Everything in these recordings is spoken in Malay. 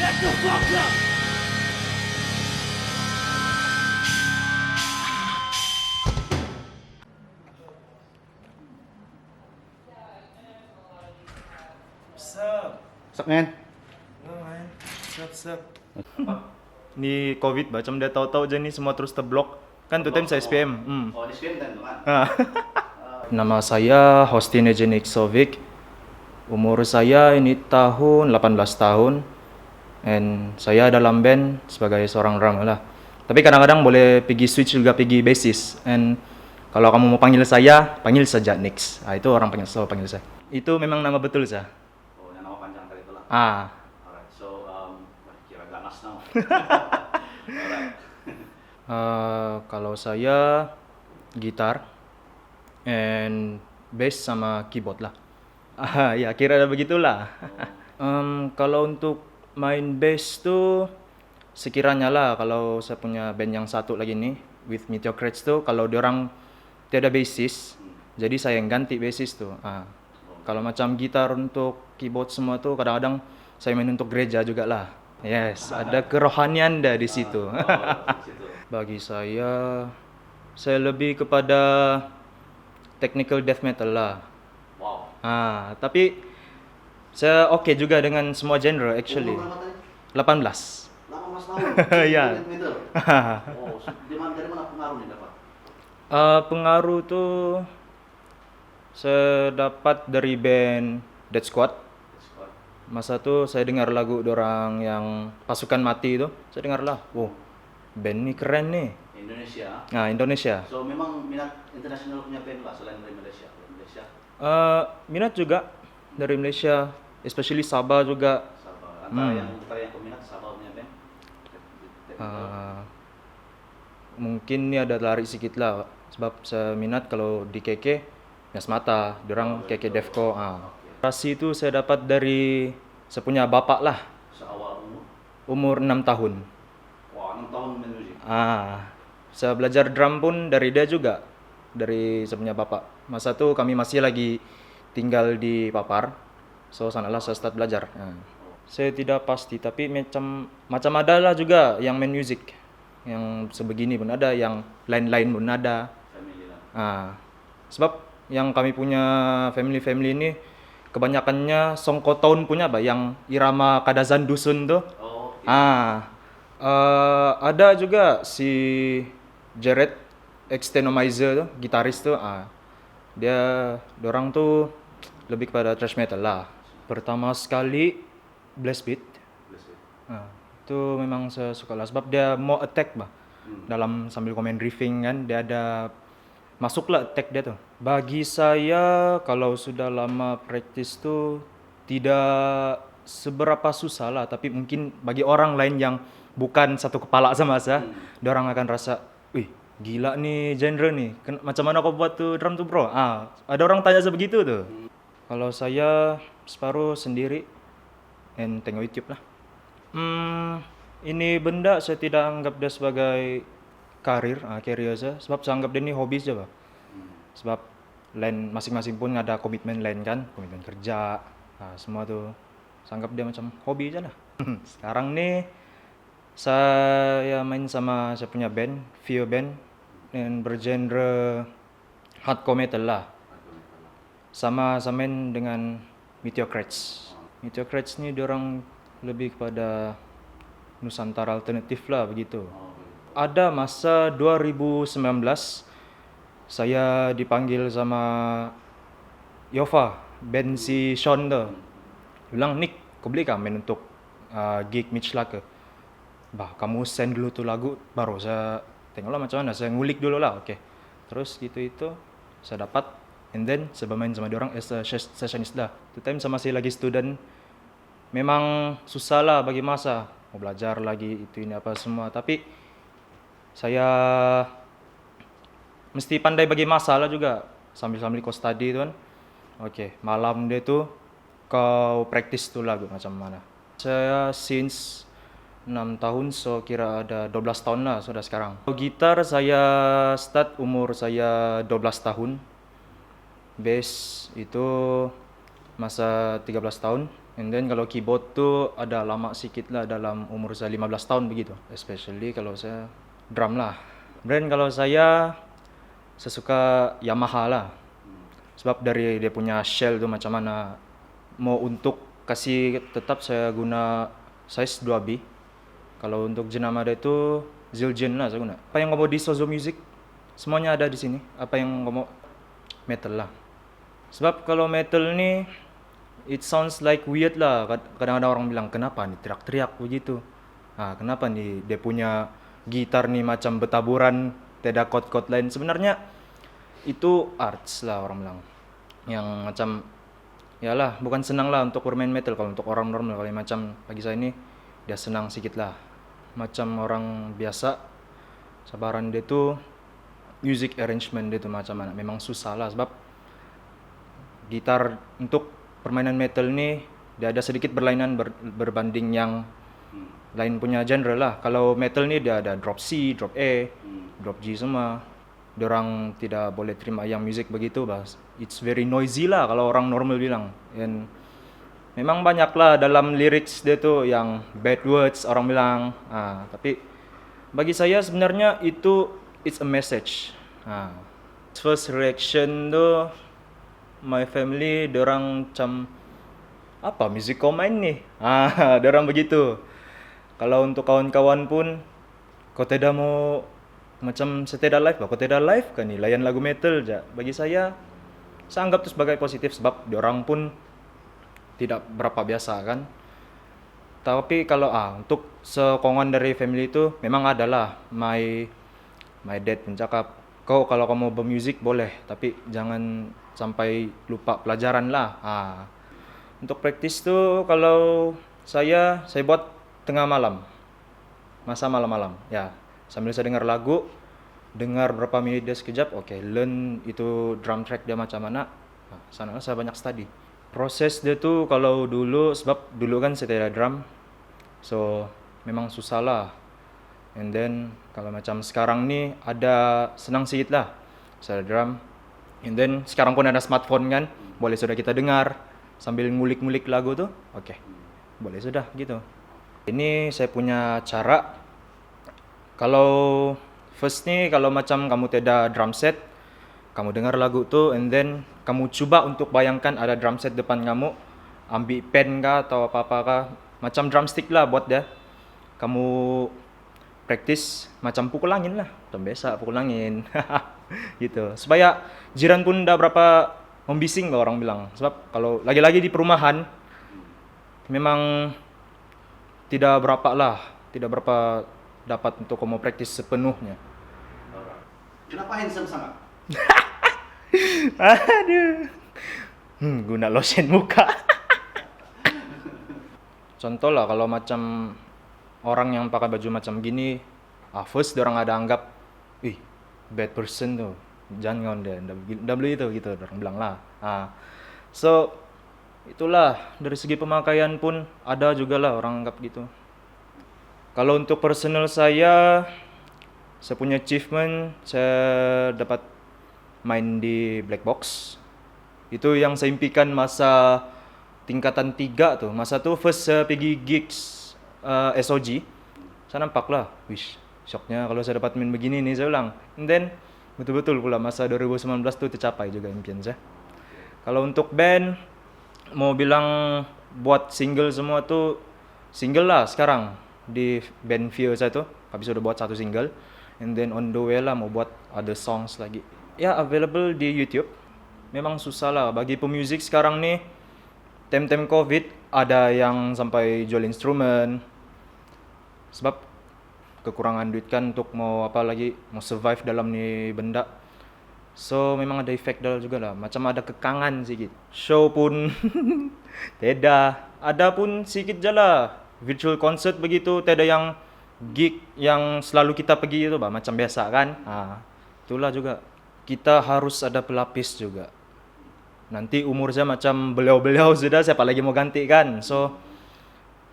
Sup? Sup, man? No, man. Sup? Ni COVID macam dia tahu-tahu je ni semua terus terblok. Kan tu time saya SPM. Oh, di SPM kan? Nama saya Hostin Ejeniksovic. Umur saya ini tahun 18 tahun. And saya dalam band sebagai seorang drummer lah. Tapi kadang-kadang boleh pergi switch juga pergi bassist. And kalau kamu mau panggil saya, panggil saja Nix. Itu orang selalu panggil saya. Itu memang nama betul saya. Oh, yang nama panjang tadi itulah. Ah, Alright, so kira ganas now. Alright. kalau saya gitar and bass sama keyboard lah. Ya kira begitulah. Kalau untuk main bass tuh sekiranya lah kalau saya punya band yang satu lagi nih with Meteor Crates tuh kalau diorang tiada bassist, jadi saya yang ganti bassist tuh. Kalau macam gitar untuk keyboard semua tuh kadang-kadang saya main untuk gereja juga lah. Yes, ada kerohanian dah di situ. Bagi saya lebih kepada technical death metal lah. Wow. Tapi saya oke juga dengan semua genre actually. Umur berapa tadi? 18. 18 tahun. Ya. Metal. Oh, dari mana pengaruhnya dapat? Pengaruh tuh saya dapat dari band Dead Squad. Masa tuh saya dengar lagu dorang yang Pasukan Mati itu, saya dengar lah, wow, band ini keren nih. Indonesia. Indonesia. So memang minat internasional punya band lah selain dari Malaysia. Minat juga dari Malaysia, especially Sabah juga. Sabah. Antara yang peminat Sabah punya band. Mungkin ini ada lari sedikit lah, sebab saya minat kalau di KK Mias Mata, dorang KK Defco. Inspirasi itu saya dapat dari saya punya bapak lah, Seawal umur umur. 6 tahun. Wah, 6 tahun main musik. Saya belajar drum pun dari dia juga, dari saya punya bapak. Masa itu kami masih lagi tinggal di Papar, so sanalah saya start belajar. Saya tidak pasti, tapi macam ada lah juga yang main musik, yang sebegini pun ada, yang lain-lain pun ada. Family lah. Sebab yang kami punya family ini kebanyakannya songkotaun punya yang irama kadazan dusun tuh. Oh, okay. Ada juga si Jared Extenomizer tuh, gitaris tuh. Dorang tuh lebih kepada thrash metal lah. Pertama sekali Blast Beat. Itu memang saya suka lah sebab dia mau attack dalam sambil komen riffing kan, dia ada masuklah attack dia tuh. Bagi saya kalau sudah lama praktis tuh tidak seberapa susah lah, tapi mungkin bagi orang lain yang bukan satu kepala sama saya, dorang akan rasa, wih gila nih genre nih, macam mana kau buat tuh drum tuh bro? Ada orang tanya sebegitu tuh. Kalau saya separuh sendiri and tengok YouTube lah. Ini benda saya tidak anggap dia sebagai karir saya, sebab saya anggap dia ini hobi saja. Sebab lain masing-masing pun ada komitmen lain kan, komitmen kerja, semua tuh saya anggap dia macam hobi aja lah. Sekarang nih saya main sama saya punya band, Fear Band, dan bergenre hardcore metal lah. Sama main dengan Meteor Crates. Meteor Crates ni diorang lebih kepada Nusantara alternatif lah begitu. Ada masa 2019 saya dipanggil sama Yova, band si Sean tu. Bilang, Nick, kau boleh kah main untuk gig Mitch lah ke? Kamu send dulu tu lagu, baru saya tengoklah macam mana, saya ngulik dulu lah, okay. Terus gitu itu, saya dapat, and then saya bermain sama diorang as a sessionist lah. Itu time saya masih lagi student, memang susah lah bagi masa, mau belajar lagi, itu ini apa semua, tapi saya mesti pandai bagi masalah juga sambil kau study tu kan. Okay, malam dia tu kau practice tu lagu macam mana. Saya since 6 tahun, so kira ada 12 tahun lah sudah sekarang. Gitar saya start umur saya 12 tahun. Bass itu masa 13 tahun. And then kalau keyboard tuh ada lama sedikit lah, dalam umur saya 15 tahun begitu. Especially kalau saya drum lah. Brand kalau saya suka Yamaha lah. Sebab dari dia punya shell tuh macam mana. Mau untuk kasih tetap saya guna size 2B. Kalau untuk jenama dia itu Zildjian lah saya guna. Apa yang kamu di Sozo Music, semuanya ada di sini. Apa yang kamu metal lah. Sebab kalau metal ni it sounds like weird lah. Kadang-kadang orang bilang kenapa nih teriak-teriak begitu. Kenapa nih dia punya gitar nih macam betaburan, tidak chord-chord lain. Sebenarnya itu arts lah orang bilang. Yang macam yalah bukan senang lah untuk bermain metal. Kalau untuk orang normal kalau macam bagi saya ini dia senang sedikit lah. Macam orang biasa sabaran dia tuh music arrangement dia tuh macam mana. Memang susah lah sebab gitar untuk permainan metal ni dia ada sedikit berlainan berbanding yang lain punya genre lah. Kalau metal ni dia ada drop C, drop A, drop G semua. Diorang tidak boleh terima yang music begitu bahas. It's very noisy lah kalau orang normal bilang. And memang banyak lah dalam lyrics dia tuh yang bad words orang bilang. Tapi bagi saya sebenarnya itu it's a message. First reaction tuh my family diorang macam apa music kau main nih? Diorang begitu. Kalau untuk kawan-kawan pun kau tidak mau macam seteda live bah, kau tidak live kan nih layan lagu metal aja. Bagi saya anggap itu sebagai positif sebab diorang pun tidak berapa biasa kan. Tapi kalau untuk sokongan dari family itu memang adalah my dad pun cakap, kau kalau kamu bermusik boleh tapi jangan sampai lupa pelajaran lah. Untuk praktis tuh kalau saya buat tengah malam, masa malam-malam ya, sambil saya dengar lagu, dengar berapa menit dia sekejap, learn itu drum track dia macam mana. Sana saya banyak study. Proses dia tuh kalau dulu, sebab dulu kan saya tidak drum, so memang susah lah. And then kalau macam sekarang nih ada senang sedikit lah saya drum. And then sekarang pun ada smartphone kan, boleh sudah kita dengar sambil ngulik-ngulik lagu tuh, boleh sudah gitu. Ini saya punya cara. Kalau first nih kalau macam kamu tidak drum set, kamu dengar lagu tuh and then kamu coba untuk bayangkan ada drum set depan kamu, ambil pen kah atau apa-apa kah, macam drumstick lah buat dia. Kamu praktis macam pukul angin lah, macam biasa pukul angin. Gitu. Supaya jiran pun dah berapa membising lah orang bilang. Sebab kalau lagi-lagi di perumahan memang tidak berapa dapat untuk kamu praktis sepenuhnya. Kenapa handsome sangat? Aduh. Guna lotion muka. Contoh lah kalau macam orang yang pakai baju macam gini, first orang ada anggap, bad person tuh, jangan dia, udah beli itu gitu, orang bilang lah. So itulah dari segi pemakaian pun ada juga lah orang anggap gitu. Kalau untuk personal saya punya achievement, saya dapat main di Black Box. Itu yang saya impikan masa tingkatan 3 tuh. Masa tuh first saya pergi gigs SOG. Saya nampak lah, shocknya kalau saya dapat main begini nih saya ulang. And then betul-betul pula masa 2019 tuh tercapai juga impian saya. Kalau untuk band, mau bilang buat single semua tuh, single lah sekarang di band Fear saya tuh, habis udah buat 1 single. And then on the way lah mau buat other songs lagi. Ya available di YouTube. Memang susah lah bagi pemuzik sekarang nih. Time-time COVID ada yang sampai jual instrumen. Sebab kekurangan duit kan untuk mau survive dalam nih benda. So memang ada efek dalam juga lah. Macam ada kekangan sedikit. Show pun tidak. Ada pun sedikit je lah. Virtual concert begitu. Tidak yang gig yang selalu kita pergi itu macam biasa kan. Itulah juga. Kita harus ada pelapis juga. Nanti umur saya macam beliau-beliau sudah, siapa lagi mau ganti kan. So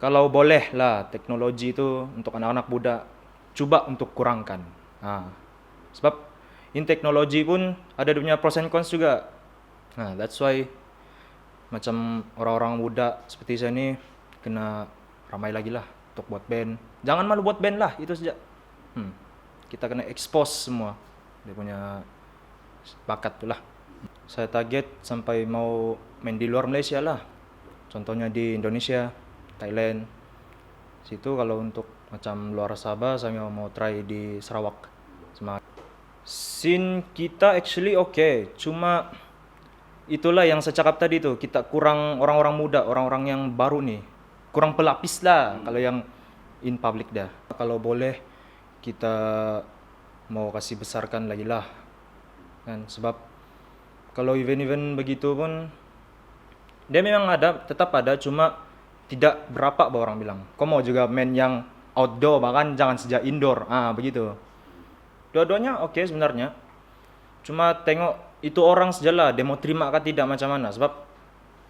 kalau boleh lah teknologi itu untuk anak-anak muda coba untuk kurangkan. Sebab in teknologi pun ada punya pros and cons juga. That's why macam orang-orang muda seperti saya ini kena ramai lagi lah untuk buat band. Jangan malu buat band lah, itu saja. Kita kena expose semua dia punya bakat tu lah. Saya target sampai mau main di luar Malaysia lah. Contohnya di Indonesia, Thailand. Situ kalau untuk macam luar Sabah saya mau try di Sarawak. Scene kita actually okay, cuma itulah yang saya cakap tadi tu, kita kurang orang-orang muda, orang-orang yang baru nih. Kurang pelapis lah kalau yang in public dah. Kalau boleh kita mau kasih besarkan lagi lah. Kan sebab kalau event-event begitu pun dia memang ada, tetap ada, cuma tidak berapa orang bilang. Kau mau juga main yang outdoor bahkan jangan sejak indoor. Begitu. Dua-duanya oke sebenarnya. Cuma tengok itu orang sajalah dia mau terima atau tidak macam mana. Sebab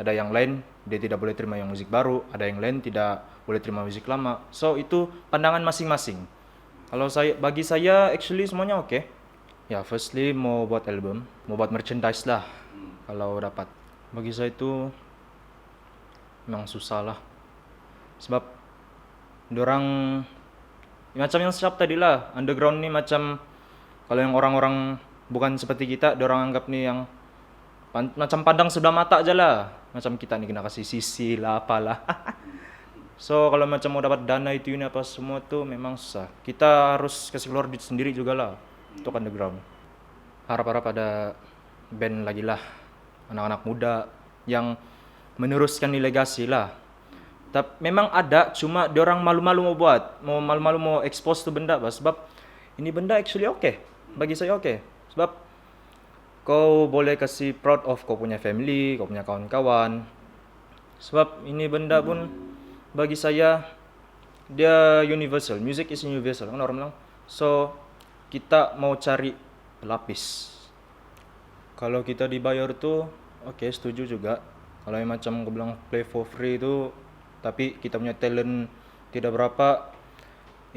ada yang lain dia tidak boleh terima yang musik baru, ada yang lain tidak boleh terima musik lama. So itu pandangan masing-masing. Kalau bagi saya actually semuanya oke. Ya firstly mau buat album, mau buat merchandise lah kalau dapat. Bagi saya itu memang susah lah. Sebab diorang macam yang siap tadi lah, underground ni macam kalau yang orang-orang bukan seperti kita, diorang anggap ni yang macam pandang sebelah mata aja lah. Macam kita ni kena kasih sisi lah apalah. So kalau macam mau dapat dana itu ini apa semua tu memang susah. Kita harus kasih keluar duit sendiri jugalah untuk underground. Harap-harap ada band lagi lah, anak-anak muda yang meneruskan ni legasi lah. Tapi memang ada, cuma diorang malu-malu mau buat, malu-malu mau expose tu benda bah. Sebab ini benda actually okay. Bagi saya okay. Sebab kau boleh kasih proud of kau punya family, kau punya kawan-kawan. Sebab ini benda pun bagi saya dia universal. Music is universal kan orang bilang. So kita mau cari pelapis. Kalau kita dibayar tu okay, setuju juga. Kalau yang macam kau bilang play for free tu tapi kita punya talent tidak berapa,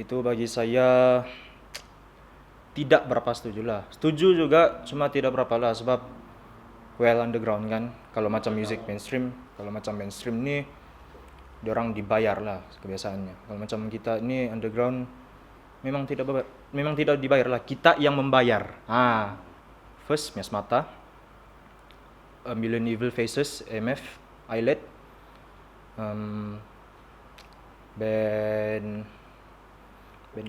itu bagi saya tidak berapa setuju lah. Setuju juga cuma tidak berapa lah. Sebab underground kan. Kalau macam music mainstream, kalau macam mainstream ni diorang dibayar lah kebiasaannya. Kalau macam kita ni underground memang tidak dibayar lah. Kita yang membayar. First Mias Mata, A Million Evil Faces, MF, Islet, band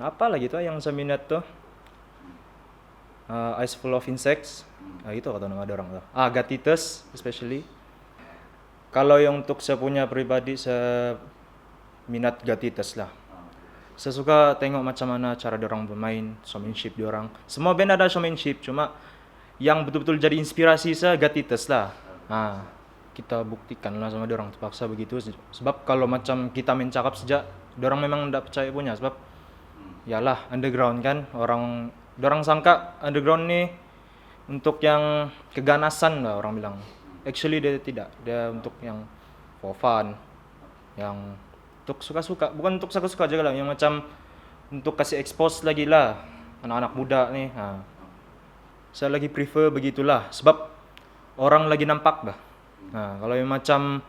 apa lagi tu yang saya minat tu, Eyes Full of Insects, itu kata nama ada orang tu. Gatitus especially. Kalau yang untuk saya punya pribadi, saya minat Gatitus lah. Saya suka tengok macam mana cara diorang bermain, showmanship diorang. Semua band ada showmanship, cuma yang betul-betul jadi inspirasi saya Gatitus lah. Kita buktikan lah sama diorang, terpaksa begitu. Sebab kalau macam kita main cakap sejak, diorang memang tidak percaya punya. Sebab yalah underground kan, diorang sangka underground ni untuk yang keganasan lah orang bilang. Actually dia tidak, dia untuk yang for fun, yang untuk suka-suka, bukan untuk suka-suka juga lah, yang macam untuk kasih expose lagi lah anak-anak muda ni. Saya lagi prefer begitulah, sebab orang lagi nampak bah. Kalau yang macam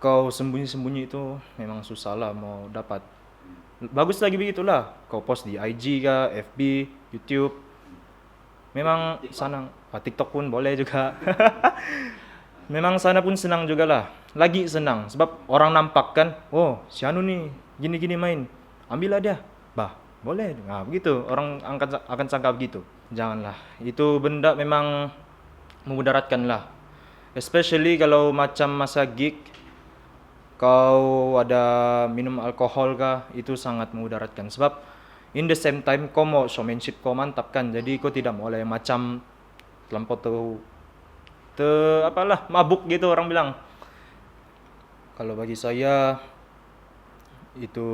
kau sembunyi-sembunyi itu memang susah lah mau dapat. Bagus lagi begitulah, kau post di IG kah, FB, YouTube. Memang senang. TikTok pun boleh juga. Memang sana pun senang jugalah. Lagi senang sebab orang nampak kan, oh si Anu ni gini-gini main, ambillah dia. Boleh. Begitu orang akan sangka begitu. Janganlah. Itu benda memang memudaratkan lah. Especially kalau macam masa gig, kau ada minum alkohol kah, itu sangat memudaratkan. Sebab in the same time kau mau showmanship kau mantap kan. Jadi kau tidak boleh macam terlampau mabuk gitu orang bilang. Kalau bagi saya itu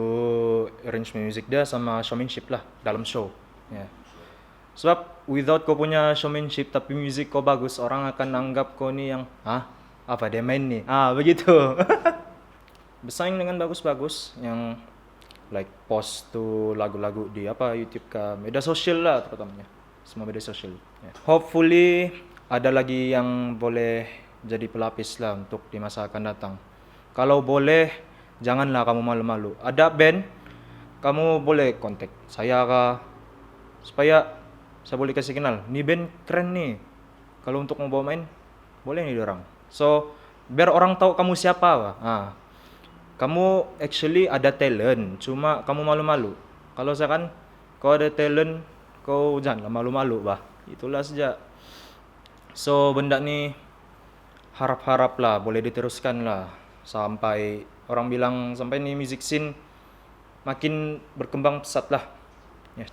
arrangement music dia sama showmanship lah dalam show. Sebab without kau punya showmanship tapi music kau bagus, orang akan anggap kau ni yang apa dia main ni. Begitu. Bersaing dengan bagus-bagus yang like post tu lagu-lagu di YouTube ke media sosial lah terutamanya. Semua media sosial. Hopefully ada lagi yang boleh jadi pelapis lah untuk di masa akan datang. Kalau boleh, janganlah kamu malu-malu. Ada band, kamu boleh kontak saya kah, supaya saya boleh kasih kenal. Nih band keren nih. Kalau untuk mau bawa main, boleh nih orang. So, biar orang tahu kamu siapa, Pak. Kamu actually ada talent, cuma kamu malu-malu. Kalau saya kan, kau ada talent, kau janganlah malu-malu, bah. Itulah saja. So, benda ni harap-harap lah, boleh diteruskan lah. Sampai orang bilang, sampai ni music scene makin berkembang pesat lah. Ya.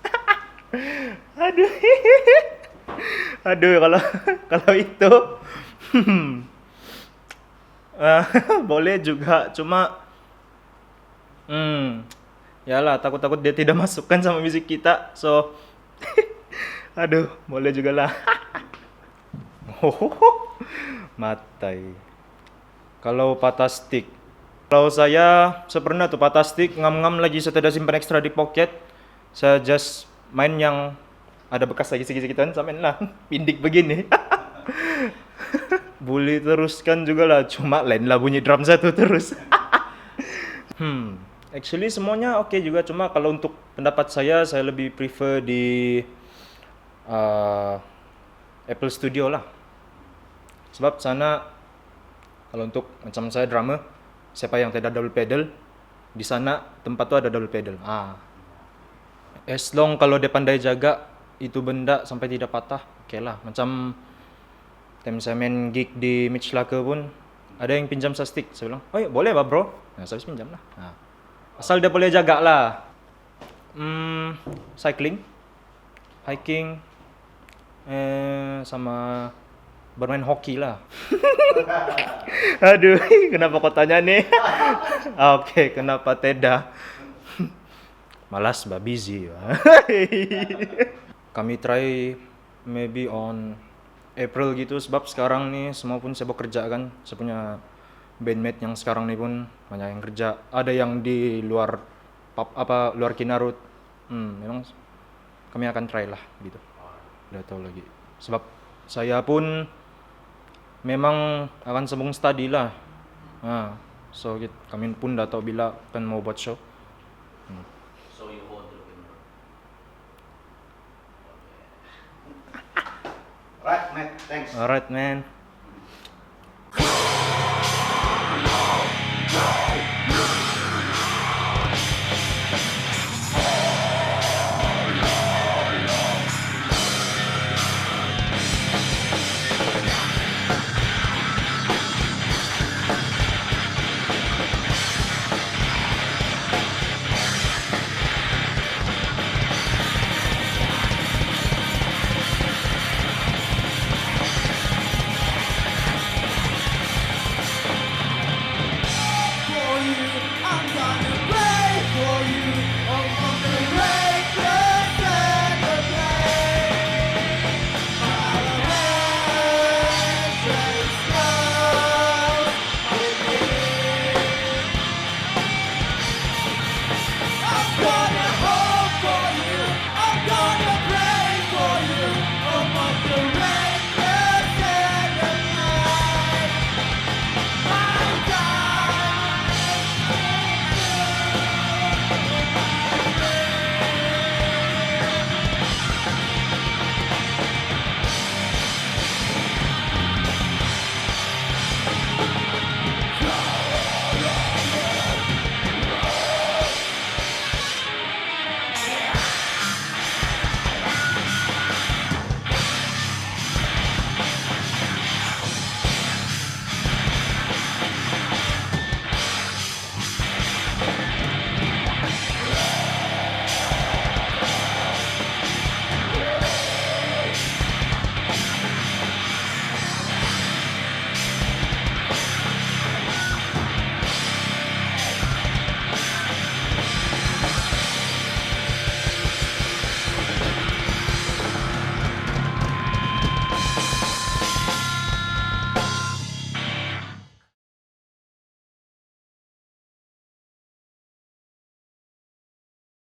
Aduh. Aduh, kalau kalau itu boleh juga, cuma yalah, takut-takut dia tidak masukkan sama musik kita. So aduh, boleh juga lah. Matai. Kalau patah stick, kalau saya pernah tuh patah stick, ngam-ngam lagi, saya tidak simpan ekstra di pocket. Saya just main yang ada bekas lagi sedikit kan, sampai lah pindik begini. Boleh teruskan juga lah, cuma lain lah bunyi drum satu terus. Actually semuanya oke juga, cuma kalau untuk pendapat saya lebih prefer di Apple Studio lah. Sebab sana kalau untuk macam saya drummer, siapa yang tidak double pedal, di sana tempat tu ada double pedal. As long kalau dia pandai jaga itu benda sampai tidak patah, oke lah. Macam time saya main gig di Mitch Laka pun ada yang pinjam saya stick. Saya bilang, oh iya, boleh bah bro. Nah, saya pinjam lah. Asal dia boleh jaga lah. Cycling, hiking, sama bermain hoki lah. Aduh, kenapa kau tanya nih? Oke, kenapa tidak? Malas bah, busy. Kami try maybe on April gitu, sebab sekarang nih semua pun sibuk kerja kan. Saya punya bandmate yang sekarang nih pun banyak yang kerja. Ada yang di luar luar Kinarut. Memang kami akan try lah gitu. Udah tahu lagi. Sebab saya pun memang akan sambung study lah. So kami pun dah tahu bila akan mau buat show. So you want to look in. Right, Matt. Thanks. Alright man.